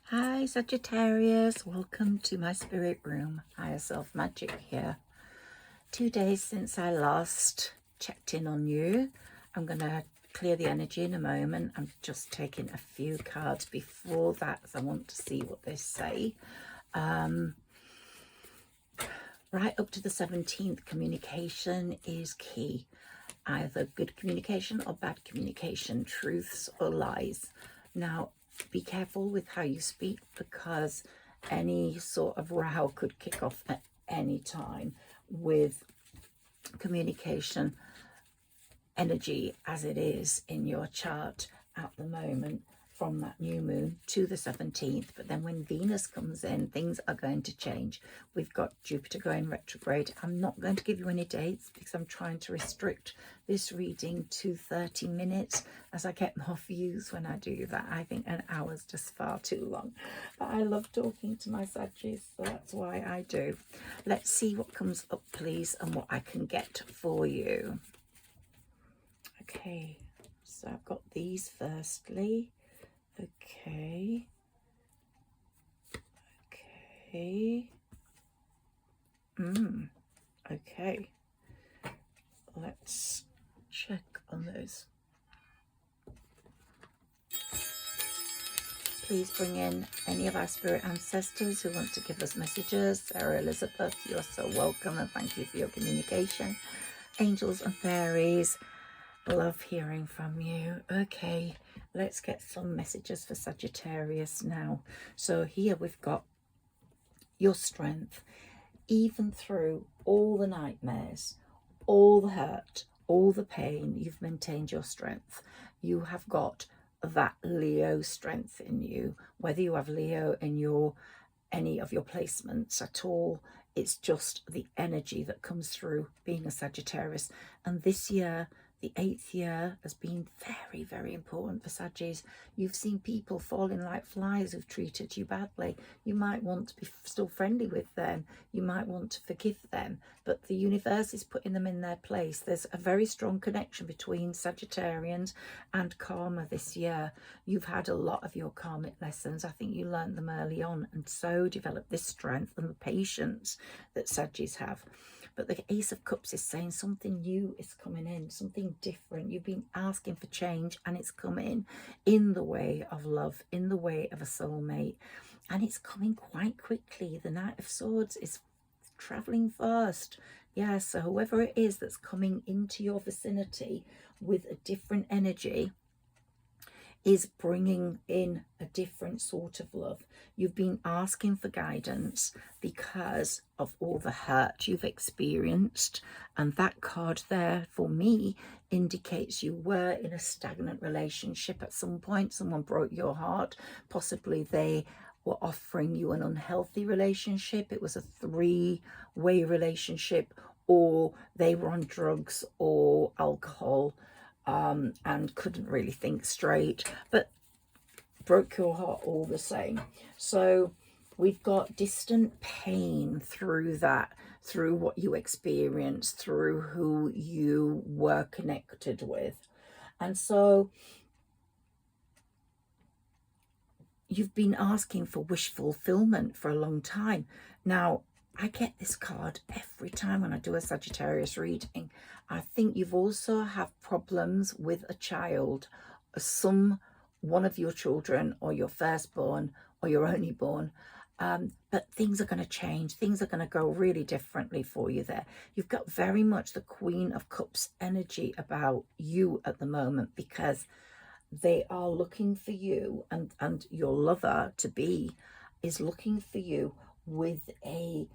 Hi Sagittarius, welcome to my spirit room. Higher Self Magic here. 2 days since I last checked in on you. I'm going to clear the energy in a moment. I'm just taking a few cards before that as I want to see what they say. Right up to the 17th, communication is key. Either good communication or bad communication, truths or lies. Now, be careful with how you speak, because any sort of row could kick off at any time with communication energy as it is in your chart at the moment, from that new moon to the 17th. But then when Venus comes in, things are going to change. We've got Jupiter going retrograde. I'm not going to give you any dates because I'm trying to restrict this reading to 30 minutes as I get more views when I do that. I think an hour's just far too long, but I love talking to my Saggies, so that's why I do. Let's see what comes up, please, and what I can get for you. Okay, so I've got these firstly. Okay. Okay. Let's check on those. Please bring in any of our spirit ancestors who want to give us messages. Sarah Elizabeth, you're so welcome, and thank you for your communication. Angels and fairies, love hearing from you. Okay, let's get some messages for Sagittarius now. So here we've got your strength. Even through all the nightmares, all the hurt, all the pain, you've maintained your strength. You have got that Leo strength in you. Whether you have Leo in any of your placements at all, it's just the energy that comes through being a Sagittarius. And this year, the 8th year, has been very, very important for Saggies. You've seen people falling like flies who've treated you badly. You might want to be still friendly with them. You might want to forgive them, but the universe is putting them in their place. There's a very strong connection between Sagittarians and karma this year. You've had a lot of your karmic lessons. I think you learned them early on, and so developed this strength and the patience that Saggies have. But the Ace of Cups is saying something new is coming in, something different. You've been asking for change, and it's coming in the way of love, in the way of a soulmate. And it's coming quite quickly. The Knight of Swords is traveling fast. Yeah, so whoever it is that's coming into your vicinity with a different energy is bringing in a different sort of love. You've been asking for guidance because of all the hurt you've experienced, and that card there for me indicates you were in a stagnant relationship at some point. Someone broke your heart. Possibly they were offering you an unhealthy relationship. It was a 3-way relationship, or they were on drugs or alcohol, and couldn't really think straight, but broke your heart all the same. So we've got distant pain through that, through what you experienced, through who you were connected with. And so you've been asking for wish fulfillment for a long time. Now, I get this card every time when I do a Sagittarius reading. I think you've also have problems with a child, one of your children, or your firstborn, or your only born. But things are going to change. Things are going to go really differently for you there. You've got very much the Queen of Cups energy about you at the moment, because they are looking for you, and your lover to be is looking for you with a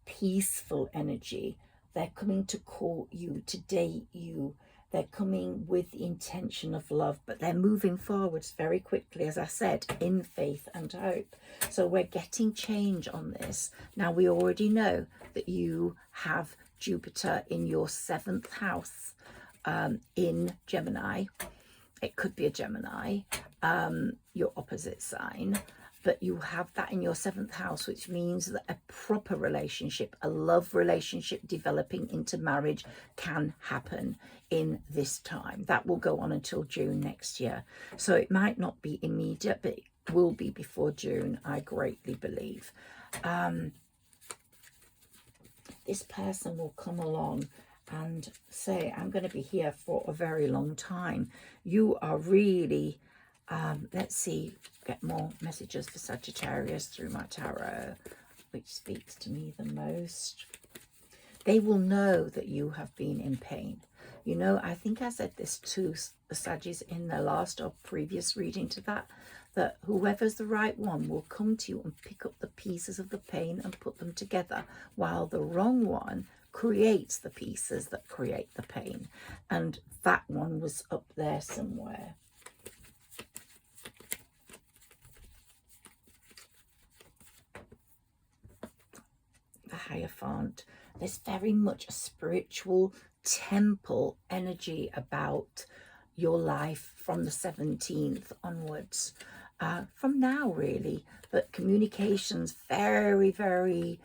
peaceful energy. They're coming to court you, to date you. They're coming with the intention of love, but they're moving forwards very quickly, as I said, in faith and hope. So we're getting change on this. Now, we already know that you have Jupiter in your 7th house, in Gemini. It could be a Gemini, your opposite sign, but you have that in your 7th house, which means that a proper relationship, a love relationship developing into marriage, can happen in this time. That will go on until June next year. So it might not be immediate, but will be before June, I greatly believe. This person will come along and say, I'm going to be here for a very long time. You are really, let's see, get more messages for Sagittarius through my tarot, which speaks to me the most. They will know that you have been in pain. You know, I think I said this to the Saggies in the last or previous reading to that, that whoever's the right one will come to you and pick up the pieces of the pain and put them together, while the wrong one creates the pieces that create the pain. And that one was up there somewhere. The Hierophant. There's very much a spiritual temple energy about your life from the 17th onwards. From now, really. But communications, very, very...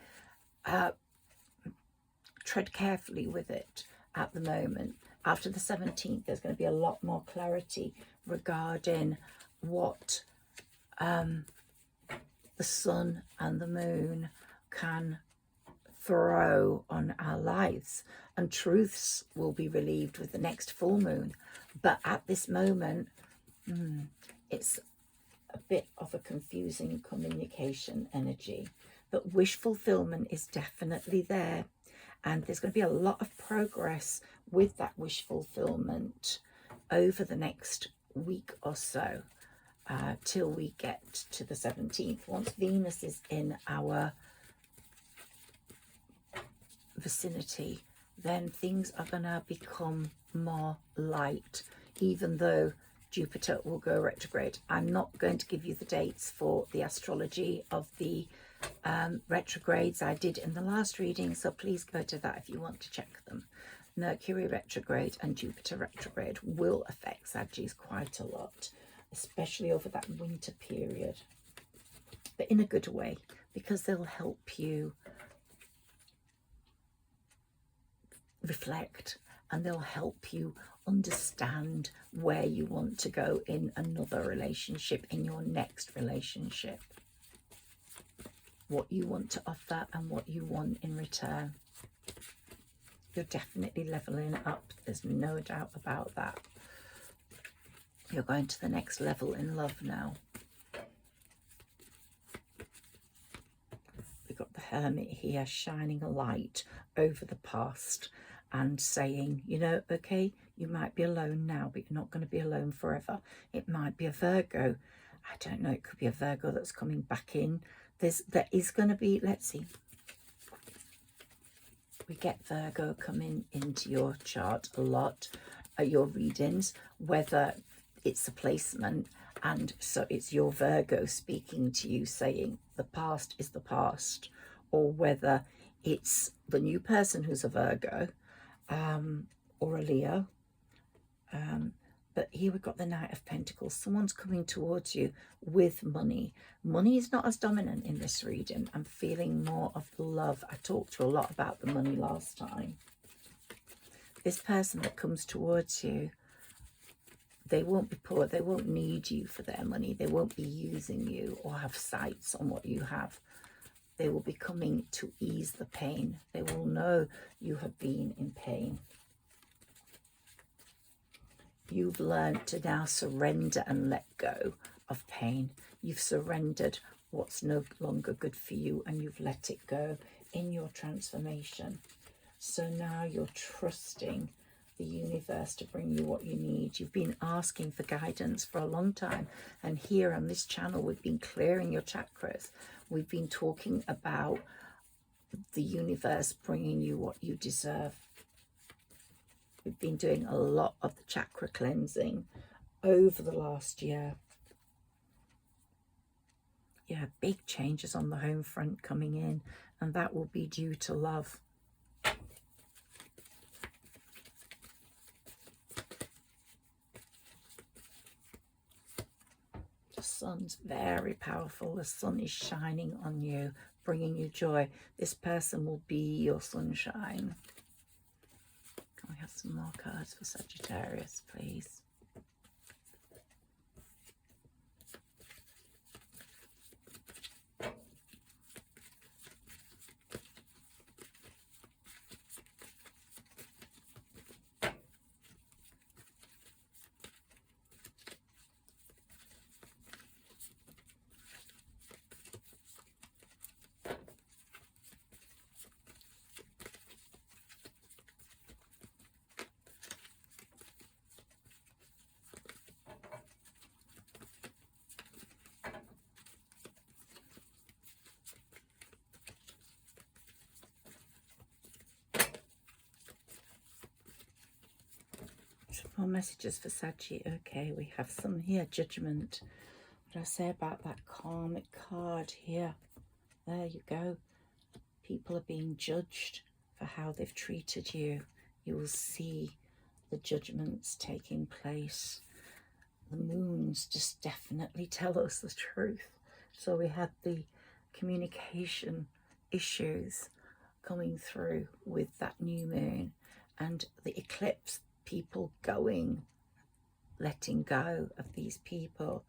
tread carefully with it at the moment. After the 17th, there's going to be a lot more clarity regarding what the sun and the moon can throw on our lives, and truths will be relieved with the next full moon. But at this moment, it's a bit of a confusing communication energy. But wish fulfillment is definitely there, and there's going to be a lot of progress with that wish fulfillment over the next week or so, till we get to the 17th. Once Venus is in our vicinity, then things are going to become more light, even though Jupiter will go retrograde. I'm not going to give you the dates for the astrology of the retrogrades I did in the last reading, so please go to that if you want to check them. Mercury retrograde and Jupiter retrograde will affect Saggies quite a lot, especially over that winter period, but in a good way, because they'll help you reflect, and they'll help you understand where you want to go in another relationship, in your next relationship, what you want to offer and what you want in return. You're definitely leveling up, there's no doubt about that. You're going to the next level in love now. We've got the Hermit here shining a light over the past and saying, you know, okay, you might be alone now, but you're not going to be alone forever. It might be a Virgo. I don't know, it could be a Virgo that's coming back in. There is going to be, let's see. We get Virgo coming into your chart a lot, your readings, whether it's a placement, and so it's your Virgo speaking to you saying the past is the past, or whether it's the new person who's a Virgo, or a Leo. But here we've got the Knight of Pentacles. Someone's coming towards you with money. Money is not as dominant in this reading. I'm feeling more of the love. I talked to a lot about the money last time. This person that comes towards you, they won't be poor. They won't need you for their money. They won't be using you or have sights on what you have. They will be coming to ease the pain. They will know you have been in pain. You've learned to now surrender and let go of pain. You've surrendered what's no longer good for you, and you've let it go in your transformation. So now you're trusting the universe to bring you what you need. You've been asking for guidance for a long time, and here on this channel we've been clearing your chakras. We've been talking about the universe bringing you what you deserve. We've been doing a lot of the chakra cleansing over the last year. Yeah, big changes on the home front coming in, and that will be due to love. The sun's very powerful. The sun is shining on you, bringing you joy. This person will be your sunshine. Can we have some more cards for Sagittarius, please? some more messages for Saggy. Okay, we have some here. Judgment. What did I say about that karmic card here? There you go. People are being judged for how they've treated you. You will see the judgments taking place. The moons just definitely tell us the truth. So we had the communication issues coming through with that new moon, and the eclipse, people letting go of these people.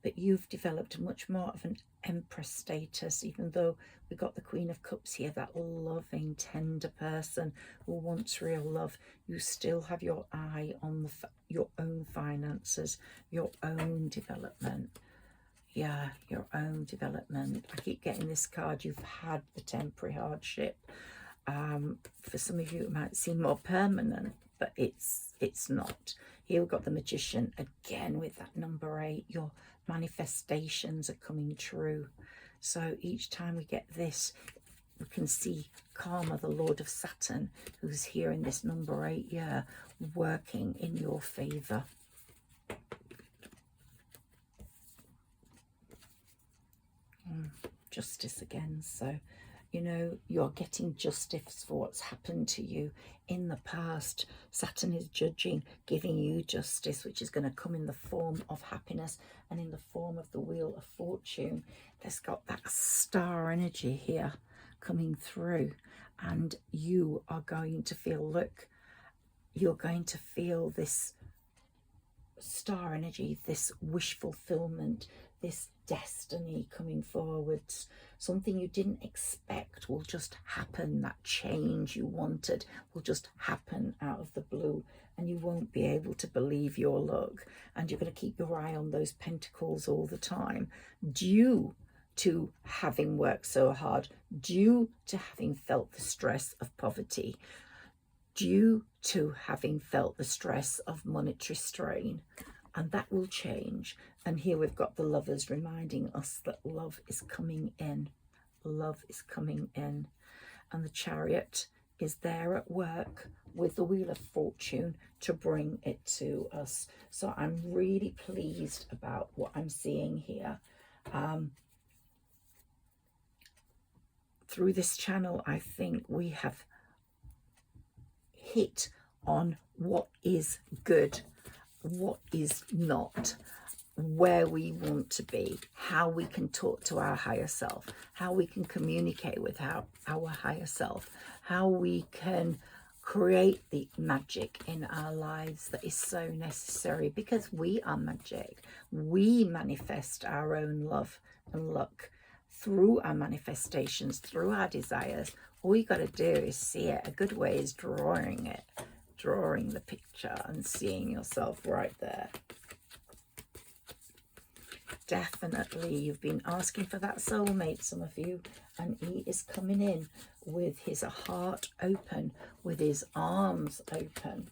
But you've developed much more of an empress status, even though we got the Queen of Cups here, that loving, tender person who wants real love. You still have your eye on your own finances, your own development. Yeah, your own development. I keep getting this card. You've had the temporary hardship. For some of you, it might seem more permanent, but it's not. Here we've got the Magician again with that number 8. Your manifestations are coming true. So each time we get this, we can see Karma, the Lord of Saturn, who's here in this number 8 year, working in your favor. Justice again. So, you know, you're getting justice for what's happened to you in the past. Saturn is judging, giving you justice, which is going to come in the form of happiness and in the form of the Wheel of Fortune. There's got that star energy here coming through, and you are going to feel, look, you're going to feel this star energy, this wish fulfillment, this destiny coming forwards. Something you didn't expect will just happen. That change you wanted will just happen out of the blue, and you won't be able to believe your luck. And you're going to keep your eye on those pentacles all the time, due to having worked so hard, due to having felt the stress of poverty, due to having felt the stress of monetary strain. And that will change. And here we've got the Lovers reminding us that love is coming in. Love is coming in. And the Chariot is there at work with the Wheel of Fortune to bring it to us. So I'm really pleased about what I'm seeing here. Through this channel, I think we have hit on what is good, what is not, where we want to be, how we can talk to our higher self, how we can communicate with our higher self, how we can create the magic in our lives that is so necessary, because we are magic. We manifest our own love and luck through our manifestations, through our desires. All you got to do is see it. A good way is drawing it, drawing the picture and seeing yourself right there. Definitely, you've been asking for that soulmate, some of you, and he is coming in with his heart open, with his arms open.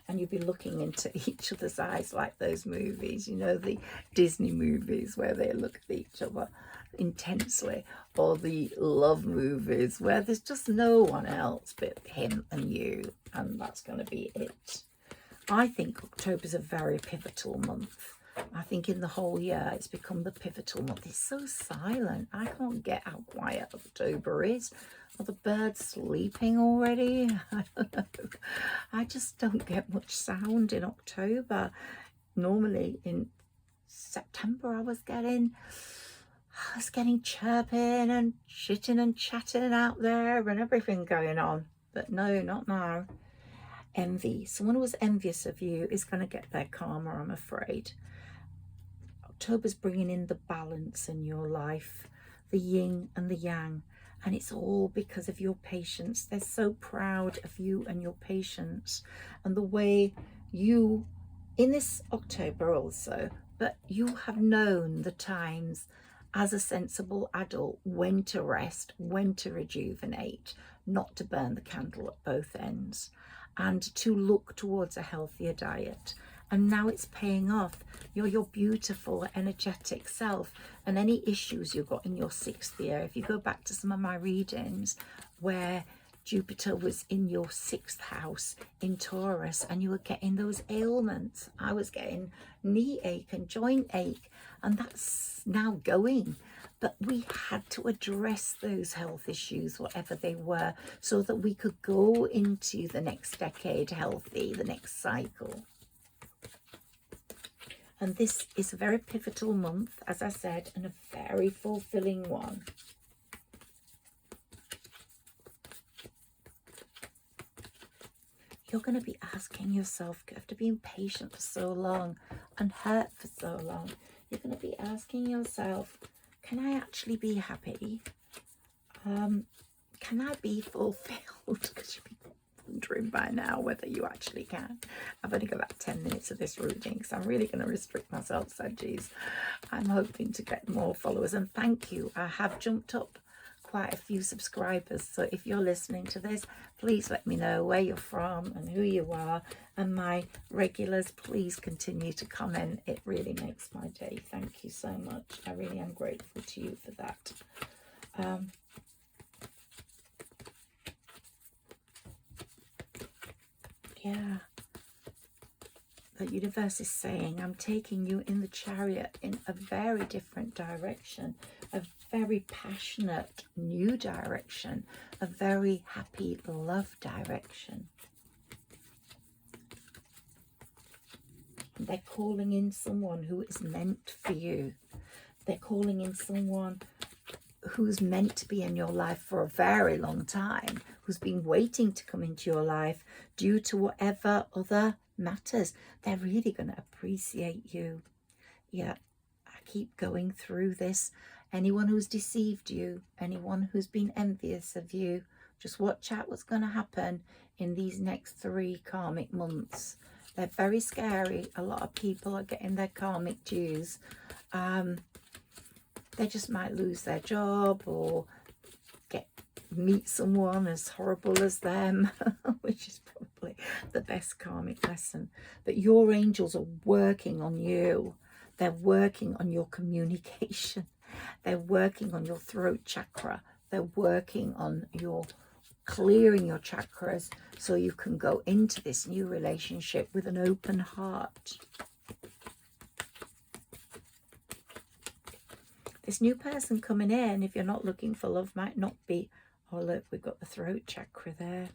And you'll be looking into each other's eyes like those movies, you know, the Disney movies where they look at each other intensely, or the love movies where there's just no one else but him and you, and that's going to be it. I think October's a very pivotal month. I think in the whole year it's become the pivotal month. It's so silent. I can't get how quiet October is. Are the birds sleeping already? I don't know. I just don't get much sound in October. Normally in September I was getting chirping and shitting and chatting out there and everything going on. But no, not now. Envy. Someone who was envious of you is going to get their karma, I'm afraid. October's bringing in the balance in your life, the yin and the yang, and it's all because of your patience. They're so proud of you and your patience and the way you, in this October also, but you have known the times as a sensible adult when to rest, when to rejuvenate, not to burn the candle at both ends, and to look towards a healthier diet. And now it's paying off. You're your beautiful, energetic self. And any issues you've got in your 6th year, if you go back to some of my readings where Jupiter was in your 6th house in Taurus, and you were getting those ailments. I was getting knee ache and joint ache, and that's now going. But we had to address those health issues, whatever they were, so that we could go into the next decade healthy, the next cycle. And this is a very pivotal month, as I said, and a very fulfilling one. You're going to be asking yourself, after being patient for so long and hurt for so long, you're going to be asking yourself, can I actually be happy? Can I be fulfilled? Because you'll be wondering by now whether you actually can. I've only got about 10 minutes of this reading, because I'm really going to restrict myself, so geez, I'm hoping to get more followers. And thank you, I have jumped up quite a few subscribers, so if you're listening to this, please let me know where you're from and who you are. And my regulars, please continue to comment. It really makes my day. Thank you so much. I really am grateful to you for that. Yeah, the universe is saying, I'm taking you in the chariot in a very different direction, a very passionate new direction, a very happy love direction. They're calling in someone who is meant for you. They're calling in someone who's meant to be in your life for a very long time, who's been waiting to come into your life due to whatever other matters. They're really going to appreciate you. Yeah, I keep going through this. Anyone who's deceived you, anyone who's been envious of you, just watch out what's going to happen in these next 3 karmic months. They're very scary. A lot of people are getting their karmic dues. They just might lose their job or meet someone as horrible as them, which is probably the best karmic lesson. But your angels are working on you. They're working on your communication. They're working on your throat chakra. They're working on your clearing your chakras so you can go into this new relationship with an open heart. This new person coming in, if you're not looking for love, might not be, oh look, we've got the throat chakra there.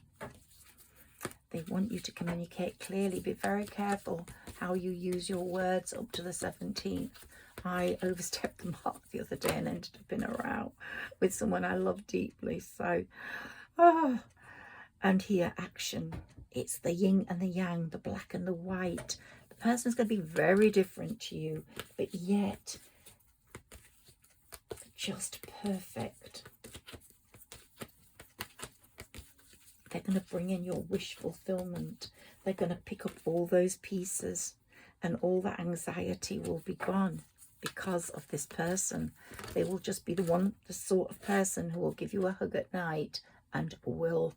They want you to communicate clearly. Be very careful how you use your words up to the 17th. I overstepped the mark the other day and ended up in a row with someone I love deeply. So, and here, action. It's the yin and the yang, the black and the white. The person's going to be very different to you, but yet just perfect. They're going to bring in your wish fulfillment. They're going to pick up all those pieces, and all that anxiety will be gone because of this person. They will just be the sort of person who will give you a hug at night and will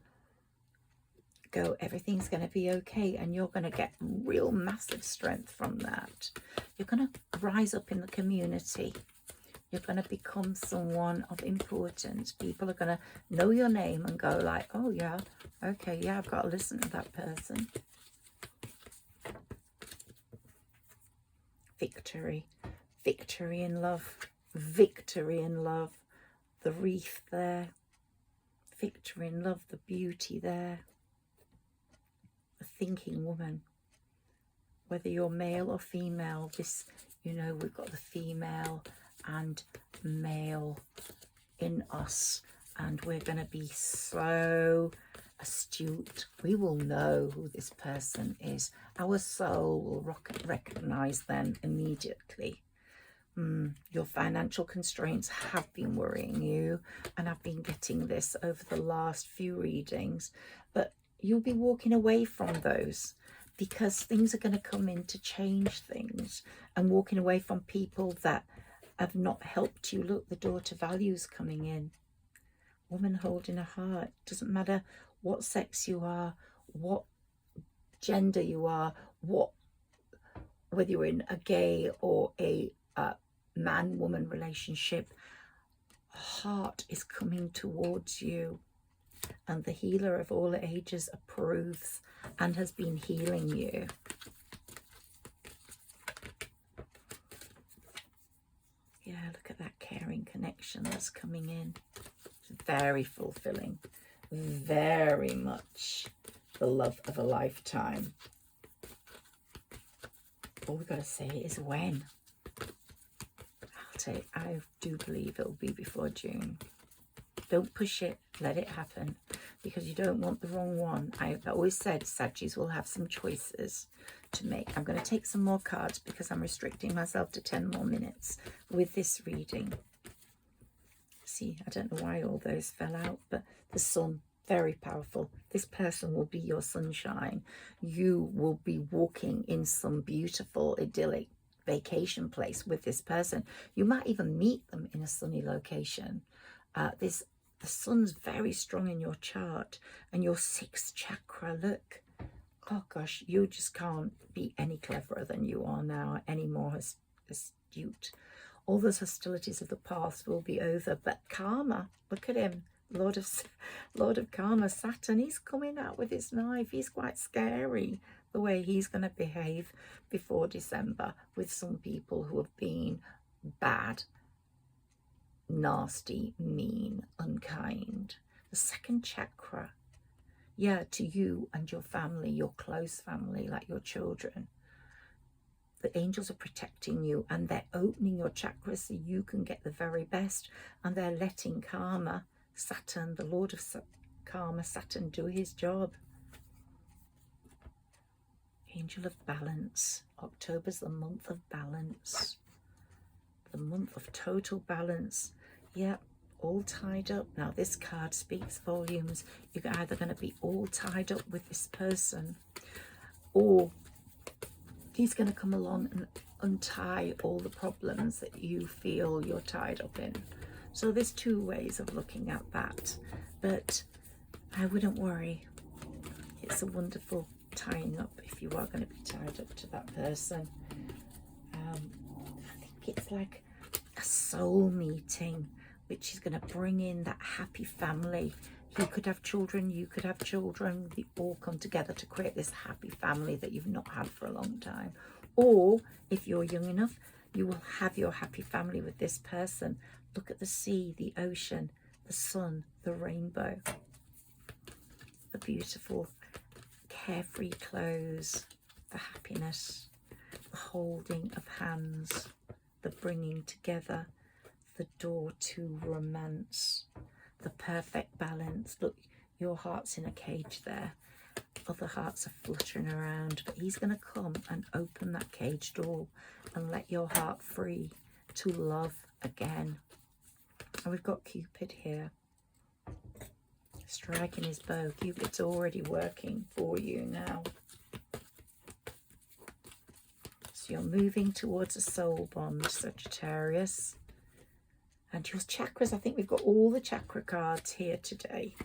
go, everything's going to be okay, and you're going to get real massive strength from that. You're going to rise up in the community. You're going to become someone of importance. People are going to know your name and go like, oh yeah, okay, yeah, I've got to listen to that person. Victory. Victory in love. Victory in love. The wreath there. Victory in love. The beauty there. A thinking woman. Whether you're male or female, this, you know, we've got the female and male in us, and we're going to be so astute. We will know who this person is. Our soul will recognize them immediately. Your financial constraints have been worrying you, and I've been getting this over the last few readings, but you'll be walking away from those because things are going to come in to change things, and walking away from people that have not helped you. Look, the daughter values coming in. Woman holding a heart. Doesn't matter what sex you are, what gender you are, whether you're in a gay or a man-woman relationship, heart is coming towards you. and the healer of all ages approves and has been healing you. Yeah, look at that caring connection that's coming in. It's very fulfilling, very much the love of a lifetime. All we've got to say is when. I'll tell you, I do believe it'll be before June. Don't push it, let it happen, because you don't want the wrong one. I've always said Saggies will have some choices to make. I'm going to take some more cards because I'm restricting myself to 10 more minutes with this reading. See, I don't know why all those fell out, but the sun, very powerful. This person will be your sunshine. You will be walking in some beautiful, idyllic vacation place with this person. You might even meet them in a sunny location. The sun's very strong in your chart, and your 6th chakra, look. Oh gosh, you just can't be any cleverer than you are now, any more astute. All those hostilities of the past will be over, but karma, look at him, Lord of Karma, Saturn, he's coming out with his knife. He's quite scary, the way he's going to behave before December with some people who have been bad, nasty, mean, unkind. The 2nd chakra, yeah, to you and your family, your close family, like your children. The angels are protecting you, and they're opening your chakras so you can get the very best, and they're letting karma, Saturn, the Lord of Karma, Saturn, do his job. Angel of Balance. October's the month of balance, the month of total balance. Yeah, all tied up. Now this card speaks volumes. You're either going to be all tied up with this person, or he's going to come along and untie all the problems that you feel you're tied up in. So there's 2 ways of looking at that, but I wouldn't worry. It's a wonderful tying up if you are going to be tied up to that person. I think it's like a soul meeting, which is going to bring in that happy family. He could have children, you could have children. We all come together to create this happy family that you've not had for a long time. Or if you're young enough, you will have your happy family with this person. Look at the sea, the ocean, the sun, the rainbow, the beautiful carefree clothes, the happiness, the holding of hands, the bringing together, the door to romance, the perfect balance. Look, your heart's in a cage there. Other hearts are fluttering around, but he's going to come and open that cage door and let your heart free to love again. And we've got Cupid here, striking his bow. Cupid's already working for you now. So you're moving towards a soul bond, Sagittarius. And your chakras, I think we've got all the chakra cards here today.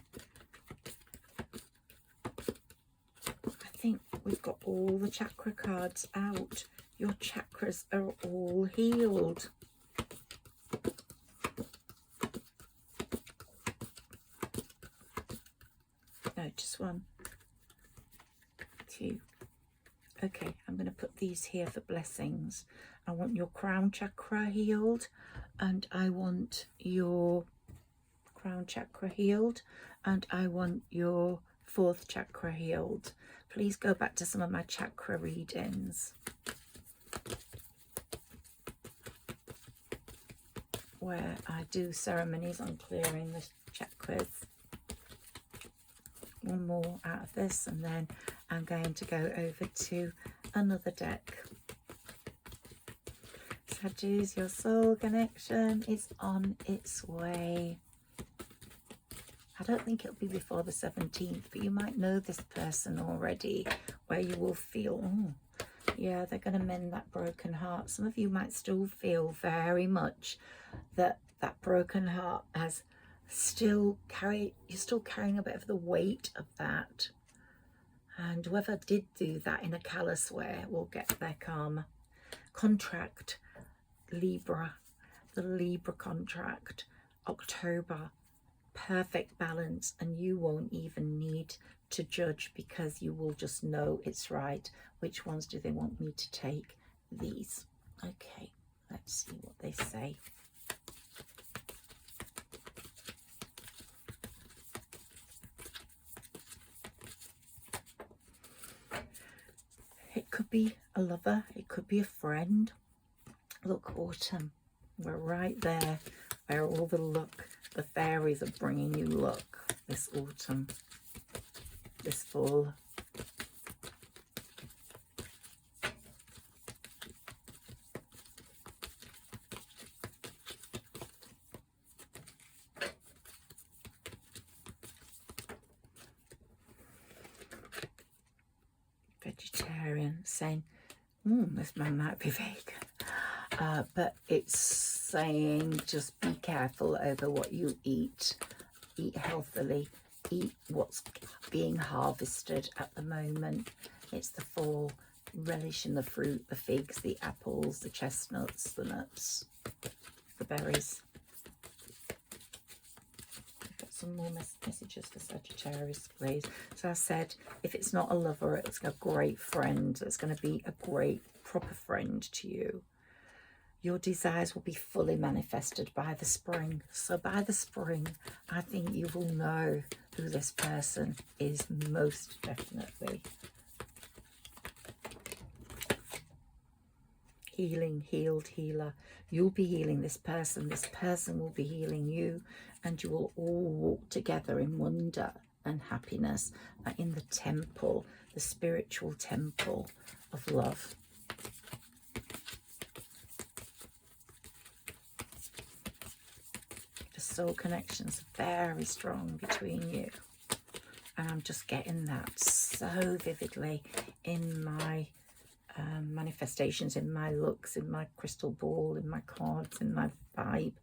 I think we've got all the chakra cards out. Your chakras are all healed. No, just 1, 2. Okay, I'm going to put these here for blessings. I want your crown chakra healed, and I want your crown chakra healed, and I want your 4th chakra healed. Please go back to some of my chakra readings where I do ceremonies on clearing the chakras. 1 more out of this, and then I'm going to go over to another deck. Saggies, your soul connection is on its way. I don't think it'll be before the 17th, but you might know this person already, where you will feel, oh, yeah, they're going to mend that broken heart. Some of you might still feel very much that that broken heart has you're still carrying a bit of the weight of that. And whoever did do that in a callous way will get their karma. Contract, Libra, the Libra contract, October, perfect balance, and you won't even need to judge, because you will just know it's right. Which ones do they want me to take? These. Okay, let's see what they say. It could be a lover, it could be a friend. Look, autumn, we're right there where all the fairies are bringing you luck this autumn, this fall. Vegetarian, saying, this man might be vegan. But it's saying just be careful over what you eat. Eat healthily. Eat what's being harvested at the moment. It's the fall. Relish in the fruit, the figs, the apples, the chestnuts, the nuts, the berries. I've got some more messages for Sagittarius, please. So I said, if it's not a lover, it's a great friend. It's going to be a great, proper friend to you. Your desires will be fully manifested by the spring. So by the spring, I think you will know who this person is, most definitely. Healing, healed, healer. You'll be healing this person. This person will be healing you. And you will all walk together in wonder and happiness in the temple, the spiritual temple of love. The soul connections are very strong between you. And I'm just getting that so vividly in my manifestations, in my looks, in my crystal ball, in my cards, in my vibe.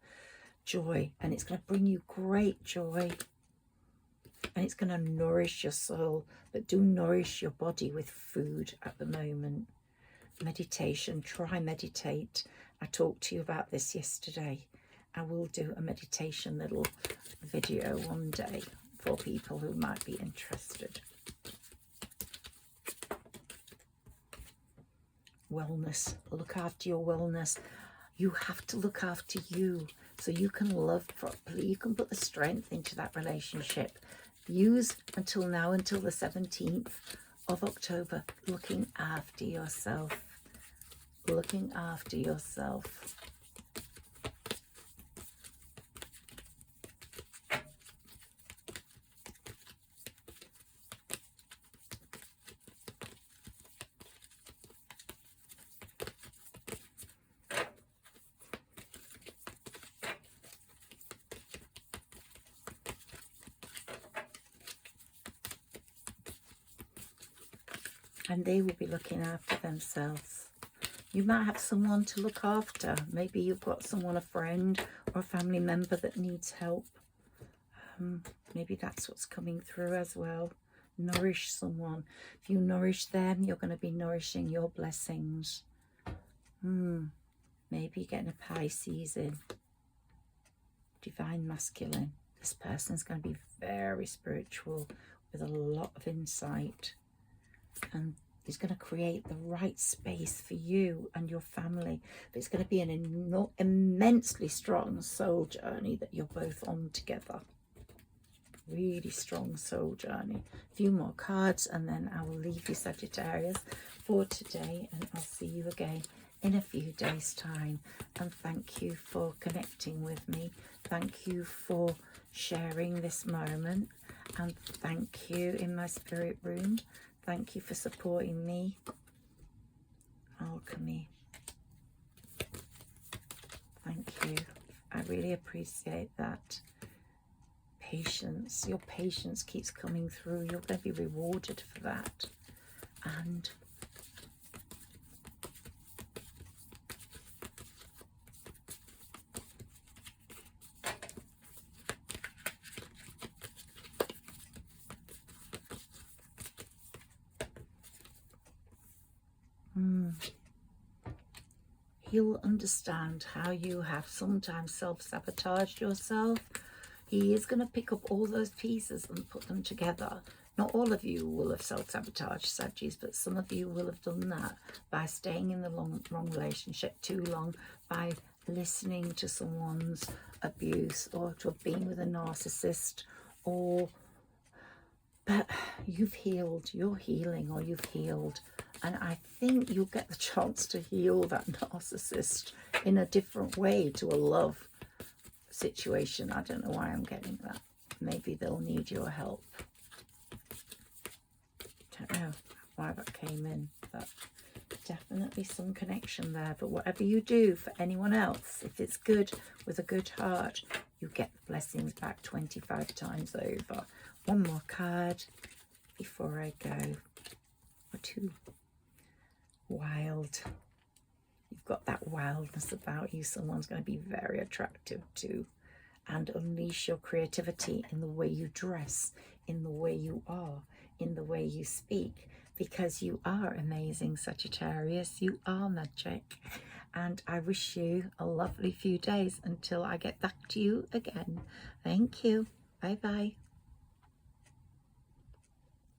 Joy. And it's going to bring you great joy. And it's going to nourish your soul. But do nourish your body with food at the moment. Meditation. Try meditate. I talked to you about this yesterday. I will do a meditation little video one day for people who might be interested. Wellness. Look after your wellness. You have to look after you so you can love properly. You can put the strength into that relationship. Use until now, until the 17th of October, looking after yourself. Looking after yourself. And they will be looking after themselves. You might have someone to look after. Maybe you've got someone, a friend or a family member that needs help. Maybe that's what's coming through as well. Nourish someone. If you nourish them, you're going to be nourishing your blessings. Maybe getting a Pisces in. Divine masculine. This person's going to be very spiritual with a lot of insight. And he's going to create the right space for you and your family. But it's going to be an immensely strong soul journey that you're both on together. Really strong soul journey. A few more cards and then I will leave you, Sagittarius, for today. And I'll see you again in a few days' time. And thank you for connecting with me. Thank you for sharing this moment. And thank you in my spirit room. Thank you for supporting me. Alchemy. Thank you. I really appreciate that. Patience. Your patience keeps coming through. You're going to be rewarded for that. And he'll understand how you have sometimes self-sabotaged yourself. he is going to pick up all those pieces and put them together. Not all of you will have self-sabotaged, Saggies, but some of you will have done that by staying in the wrong relationship too long, by listening to someone's abuse, or to have been with a narcissist, or but you've healed, you're healing, or you've healed. And I think you'll get the chance to heal that narcissist in a different way, to a love situation. I don't know why I'm getting that. Maybe they'll need your help. Don't know why that came in, but definitely some connection there. But whatever you do for anyone else, if it's good, with a good heart, you get the blessings back 25 times over. One more card before I go, or two. Wild. You've got that wildness about you. Someone's going to be very attractive to, and unleash your creativity in the way you dress, in the way you are, in the way you speak, because you are amazing, Sagittarius. You are magic. And I wish you a lovely few days until I get back to you again. Thank you. Bye bye.